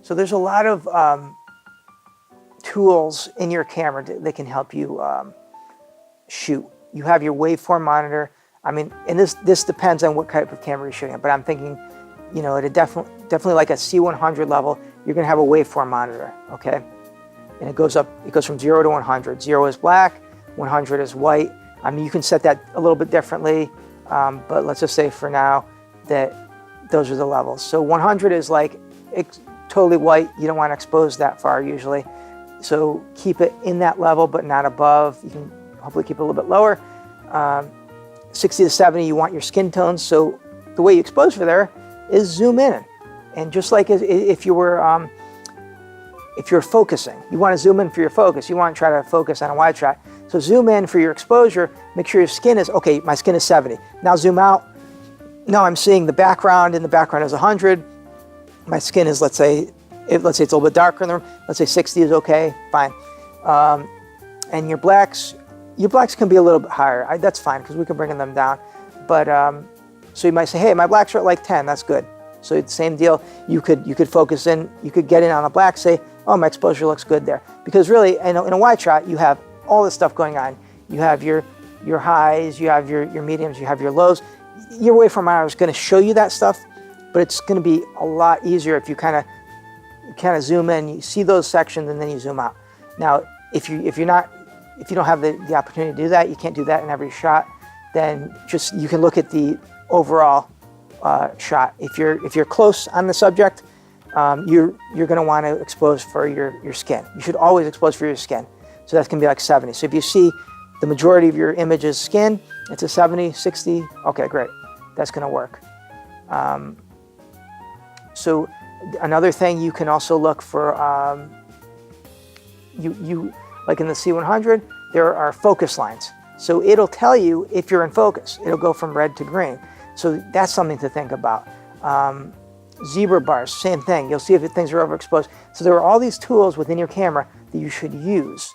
So there's a lot of tools in your camera that can help you shoot. You have your waveform monitor. I mean, and this depends on what type of camera you're shooting at, but I'm thinking, you know, at a definitely like a C100 level, you're gonna have a waveform monitor, okay? And it goes from 0 to 100. 0 is black, 100 is white. I mean, you can set that a little bit differently, but let's just say for now that those are the levels. So 100 is like totally white. You don't want to expose that far usually. So keep it in that level, but not above. You can hopefully keep it a little bit lower. 60 to 70, you want your skin tones. So the way you expose for there is zoom in. And just like if you're focusing, you want to zoom in for your focus. You want to try to focus on a wide shot. So zoom in for your exposure. Make sure your skin is, okay, my skin is 70. Now zoom out. Now I'm seeing the background, and the background is 100. My skin is, let's say it's a little bit darker in the room. Let's say 60 is okay, fine. And your blacks can be a little bit higher. That's fine, because we can bring them down. But so you might say, hey, my blacks are at like 10. That's good. So it's the same deal. You could focus in. You could get in on the black. Say, oh, my exposure looks good there. Because really, in a wide shot, you have all this stuff going on. You have your highs. You have your mediums. You have your lows. Your waveform monitor is going to show you that stuff, but it's going to be a lot easier if you kind of zoom in. You see those sections, and then you zoom out. Now, if you don't have the opportunity to do that, you can't do that in every shot. Then you can look at the overall shot. If you're close on the subject, you're going to want to expose for your skin. You should always expose for your skin. So that's going to be like 70. So if you see the majority of your image is skin, it's a 70, 60. Okay, great. That's going to work. So another thing, you can also look for like in the C100, there are focus lines. So it'll tell you if you're in focus. It'll go from red to green. So that's something to think about. Zebra bars, same thing. You'll see if things are overexposed. So there are all these tools within your camera that you should use